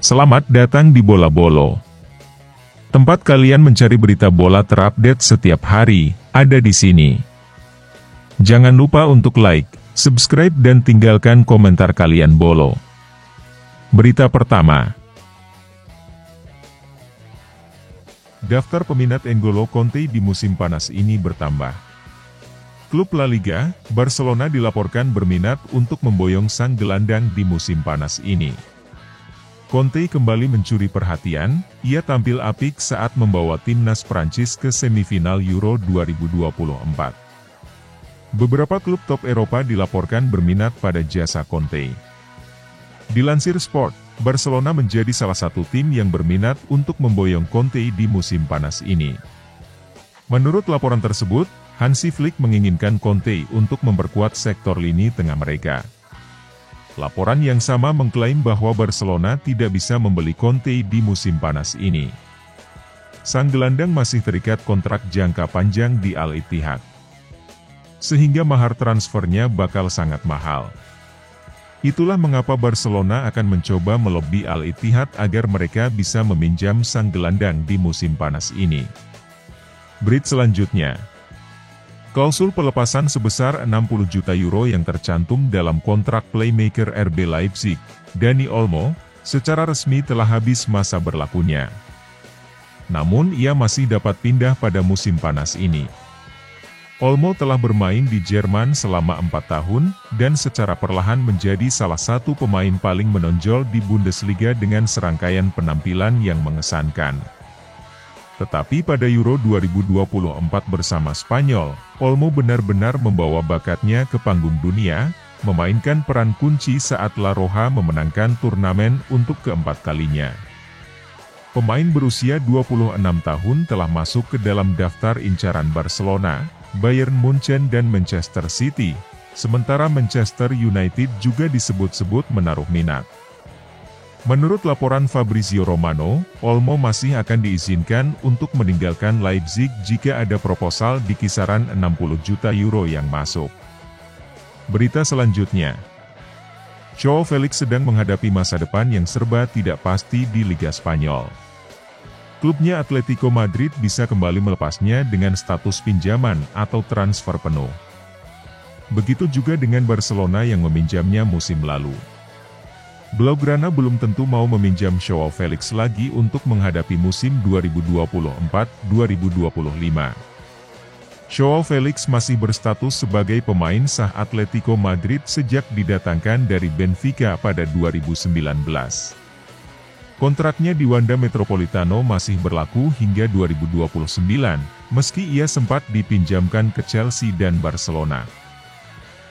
Selamat datang di Bola Bolo. Tempat kalian mencari berita bola terupdate setiap hari, ada di sini. Jangan lupa untuk like, subscribe dan tinggalkan komentar kalian Bolo. Berita pertama. Daftar peminat N'Golo Kanté di musim panas ini bertambah. Klub La Liga, Barcelona dilaporkan berminat untuk memboyong sang gelandang di musim panas ini. Kanté kembali mencuri perhatian, ia tampil apik saat membawa timnas Prancis ke semifinal Euro 2024. Beberapa klub top Eropa dilaporkan berminat pada jasa Kanté. Dilansir Sport, Barcelona menjadi salah satu tim yang berminat untuk memboyong Kanté di musim panas ini. Menurut laporan tersebut, Hansi Flick menginginkan Kanté untuk memperkuat sektor lini tengah mereka. Laporan yang sama mengklaim bahwa Barcelona tidak bisa membeli Kanté di musim panas ini. Sang gelandang masih terikat kontrak jangka panjang di Al Ittihad, sehingga mahar transfernya bakal sangat mahal. Itulah mengapa Barcelona akan mencoba melobi Al Ittihad agar mereka bisa meminjam sang gelandang di musim panas ini. Berita selanjutnya. Klausul pelepasan sebesar 60 juta euro yang tercantum dalam kontrak playmaker RB Leipzig, Dani Olmo, secara resmi telah habis masa berlakunya. Namun ia masih dapat pindah pada musim panas ini. Olmo telah bermain di Jerman selama 4 tahun, dan secara perlahan menjadi salah satu pemain paling menonjol di Bundesliga dengan serangkaian penampilan yang mengesankan. Tetapi pada Euro 2024 bersama Spanyol, Olmo benar-benar membawa bakatnya ke panggung dunia, memainkan peran kunci saat La Roja memenangkan turnamen untuk keempat kalinya. Pemain berusia 26 tahun telah masuk ke dalam daftar incaran Barcelona, Bayern Munchen dan Manchester City, sementara Manchester United juga disebut-sebut menaruh minat. Menurut laporan Fabrizio Romano, Olmo masih akan diizinkan untuk meninggalkan Leipzig jika ada proposal di kisaran 60 juta euro yang masuk. Berita selanjutnya. Joao Felix sedang menghadapi masa depan yang serba tidak pasti di Liga Spanyol. Klubnya Atletico Madrid bisa kembali melepasnya dengan status pinjaman atau transfer penuh. Begitu juga dengan Barcelona yang meminjamnya musim lalu. Blaugrana belum tentu mau meminjam Joao Felix lagi untuk menghadapi musim 2024-2025. Joao Felix masih berstatus sebagai pemain sah Atletico Madrid sejak didatangkan dari Benfica pada 2019. Kontraknya di Wanda Metropolitano masih berlaku hingga 2029, meski ia sempat dipinjamkan ke Chelsea dan Barcelona.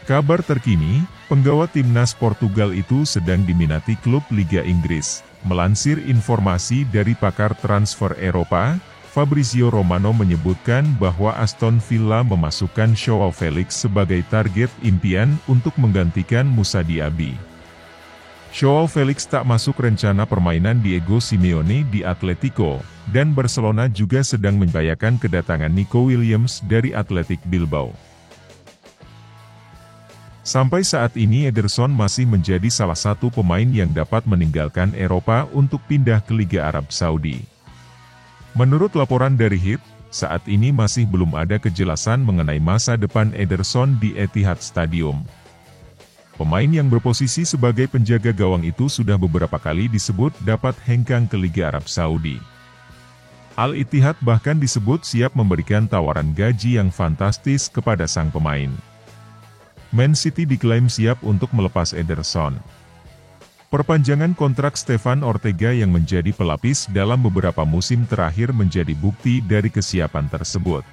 Kabar terkini, penggawa timnas Portugal itu sedang diminati klub Liga Inggris. Melansir informasi dari pakar transfer Eropa, Fabrizio Romano menyebutkan bahwa Aston Villa memasukkan Joao Felix sebagai target impian untuk menggantikan Moussa Diaby. Joao Felix tak masuk rencana permainan Diego Simeone di Atletico, dan Barcelona juga sedang membayangkan kedatangan Nico Williams dari Athletic Bilbao. Sampai saat ini Ederson masih menjadi salah satu pemain yang dapat meninggalkan Eropa untuk pindah ke Liga Arab Saudi. Menurut laporan dari Hit, saat ini masih belum ada kejelasan mengenai masa depan Ederson di Etihad Stadium. Pemain yang berposisi sebagai penjaga gawang itu sudah beberapa kali disebut dapat hengkang ke Liga Arab Saudi. Al Ittihad bahkan disebut siap memberikan tawaran gaji yang fantastis kepada sang pemain. Man City diklaim siap untuk melepas Ederson. Perpanjangan kontrak Stefan Ortega yang menjadi pelapis dalam beberapa musim terakhir menjadi bukti dari kesiapan tersebut.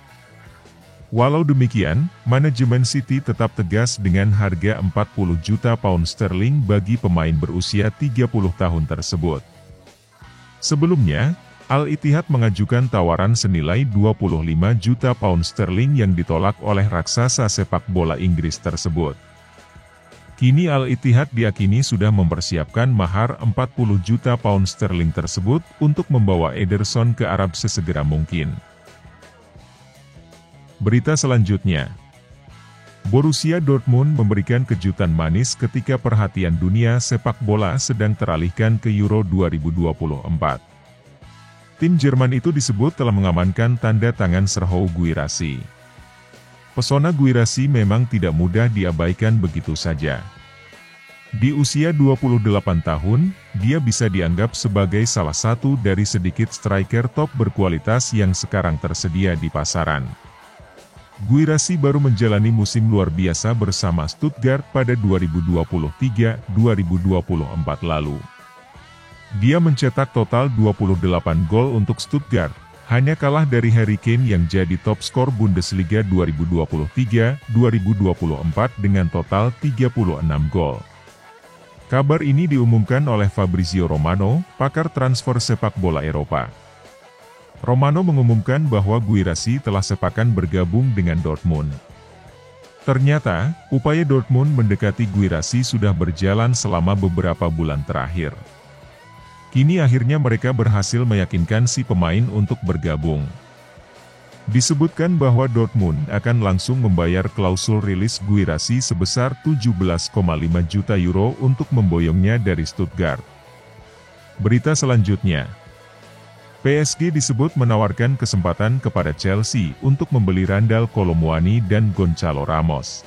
Walau demikian, manajemen City tetap tegas dengan harga 40 juta pound sterling bagi pemain berusia 30 tahun tersebut. Sebelumnya, Al Ittihad mengajukan tawaran senilai 25 juta pound sterling yang ditolak oleh raksasa sepak bola Inggris tersebut. Kini Al Ittihad diyakini sudah mempersiapkan mahar 40 juta pound sterling tersebut untuk membawa Ederson ke Arab sesegera mungkin. Berita selanjutnya. Borussia Dortmund memberikan kejutan manis ketika perhatian dunia sepak bola sedang teralihkan ke Euro 2024. Tim Jerman itu disebut telah mengamankan tanda tangan Serhou Guirassy. Pesona Guirassy memang tidak mudah diabaikan begitu saja. Di usia 28 tahun, dia bisa dianggap sebagai salah satu dari sedikit striker top berkualitas yang sekarang tersedia di pasaran. Guirassy baru menjalani musim luar biasa bersama Stuttgart pada 2023-2024 lalu. Dia mencetak total 28 gol untuk Stuttgart, hanya kalah dari Harry Kane yang jadi top skor Bundesliga 2023-2024 dengan total 36 gol. Kabar ini diumumkan oleh Fabrizio Romano, pakar transfer sepak bola Eropa. Romano mengumumkan bahwa Guirassy telah sepakan bergabung dengan Dortmund. Ternyata, upaya Dortmund mendekati Guirassy sudah berjalan selama beberapa bulan terakhir. Kini akhirnya mereka berhasil meyakinkan si pemain untuk bergabung. Disebutkan bahwa Dortmund akan langsung membayar klausul rilis Guirassy sebesar 17,5 juta euro untuk memboyongnya dari Stuttgart. Berita selanjutnya, PSG disebut menawarkan kesempatan kepada Chelsea untuk membeli Randal Kolo Muani dan Gonçalo Ramos.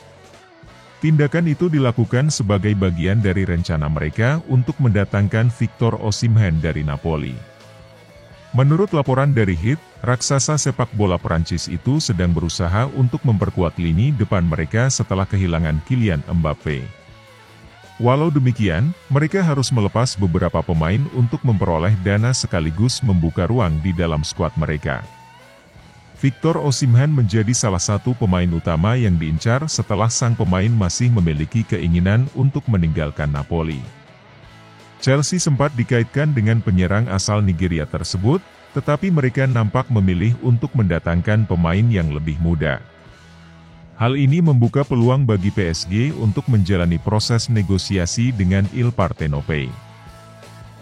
Tindakan itu dilakukan sebagai bagian dari rencana mereka untuk mendatangkan Victor Osimhen dari Napoli. Menurut laporan dari Hit, raksasa sepak bola Prancis itu sedang berusaha untuk memperkuat lini depan mereka setelah kehilangan Kylian Mbappe. Walau demikian, mereka harus melepas beberapa pemain untuk memperoleh dana sekaligus membuka ruang di dalam skuad mereka. Victor Osimhen menjadi salah satu pemain utama yang diincar setelah sang pemain masih memiliki keinginan untuk meninggalkan Napoli. Chelsea sempat dikaitkan dengan penyerang asal Nigeria tersebut, tetapi mereka nampak memilih untuk mendatangkan pemain yang lebih muda. Hal ini membuka peluang bagi PSG untuk menjalani proses negosiasi dengan Il Partenopei.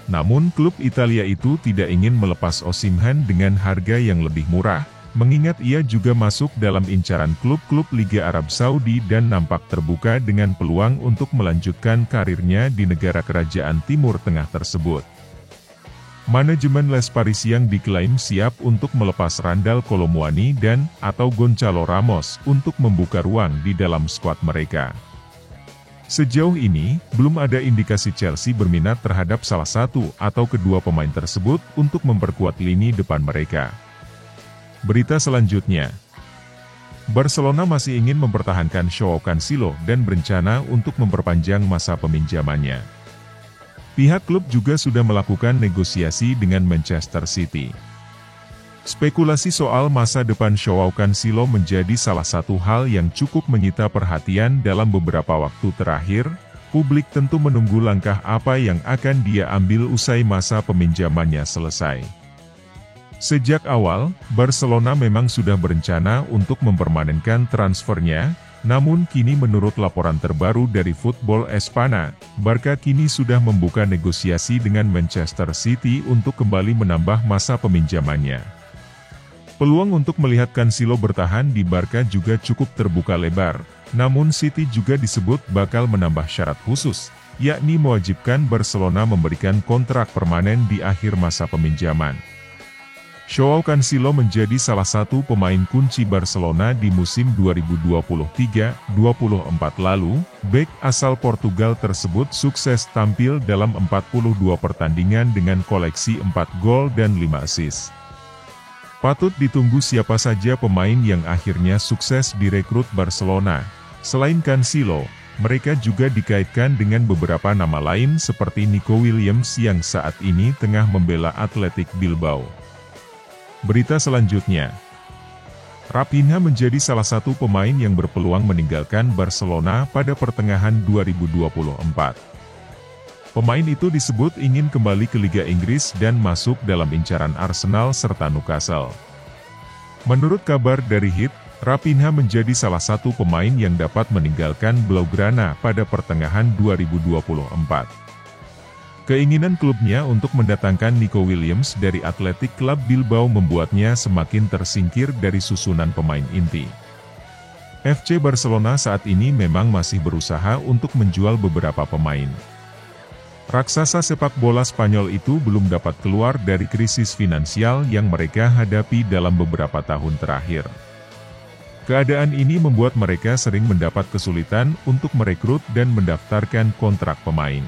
Namun klub Italia itu tidak ingin melepas Osimhen dengan harga yang lebih murah, mengingat ia juga masuk dalam incaran klub-klub Liga Arab Saudi dan nampak terbuka dengan peluang untuk melanjutkan karirnya di negara kerajaan Timur Tengah tersebut. Manajemen Les Parisiens diklaim siap untuk melepas Randal Kolo Muani dan atau Gonçalo Ramos untuk membuka ruang di dalam skuad mereka. Sejauh ini, belum ada indikasi Chelsea berminat terhadap salah satu atau kedua pemain tersebut untuk memperkuat lini depan mereka. Berita selanjutnya, Barcelona masih ingin mempertahankan Joao Cancelo dan berencana untuk memperpanjang masa peminjamannya. Pihak klub juga sudah melakukan negosiasi dengan Manchester City. Spekulasi soal masa depan Joao Cancelo menjadi salah satu hal yang cukup menyita perhatian dalam beberapa waktu terakhir. Publik tentu menunggu langkah apa yang akan dia ambil usai masa peminjamannya selesai. Sejak awal, Barcelona memang sudah berencana untuk mempermanenkan transfernya. Namun kini menurut laporan terbaru dari Football Espana, Barca kini sudah membuka negosiasi dengan Manchester City untuk kembali menambah masa peminjamannya. Peluang untuk melihat Cancelo bertahan di Barca juga cukup terbuka lebar, namun City juga disebut bakal menambah syarat khusus, yakni mewajibkan Barcelona memberikan kontrak permanen di akhir masa peminjaman. Joao Cancelo menjadi salah satu pemain kunci Barcelona di musim 2023-24 lalu. Bek asal Portugal tersebut sukses tampil dalam 42 pertandingan dengan koleksi 4 gol dan 5 assist. Patut ditunggu siapa saja pemain yang akhirnya sukses direkrut Barcelona. Selain Cancelo, mereka juga dikaitkan dengan beberapa nama lain seperti Nico Williams yang saat ini tengah membela Athletic Bilbao. Berita selanjutnya, Raphinha menjadi salah satu pemain yang berpeluang meninggalkan Barcelona pada pertengahan 2024. Pemain itu disebut ingin kembali ke Liga Inggris dan masuk dalam incaran Arsenal serta Newcastle. Menurut kabar dari Hit, Raphinha menjadi salah satu pemain yang dapat meninggalkan Blaugrana pada pertengahan 2024. Keinginan klubnya untuk mendatangkan Nico Williams dari Athletic Club Bilbao membuatnya semakin tersingkir dari susunan pemain inti. FC Barcelona saat ini memang masih berusaha untuk menjual beberapa pemain. Raksasa sepak bola Spanyol itu belum dapat keluar dari krisis finansial yang mereka hadapi dalam beberapa tahun terakhir. Keadaan ini membuat mereka sering mendapat kesulitan untuk merekrut dan mendaftarkan kontrak pemain.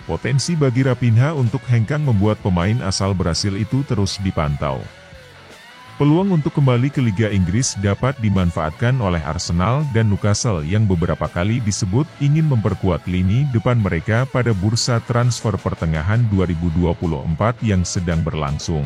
Potensi bagi Raphinha untuk hengkang membuat pemain asal Brasil itu terus dipantau. Peluang untuk kembali ke Liga Inggris dapat dimanfaatkan oleh Arsenal dan Newcastle yang beberapa kali disebut ingin memperkuat lini depan mereka pada bursa transfer pertengahan 2024 yang sedang berlangsung.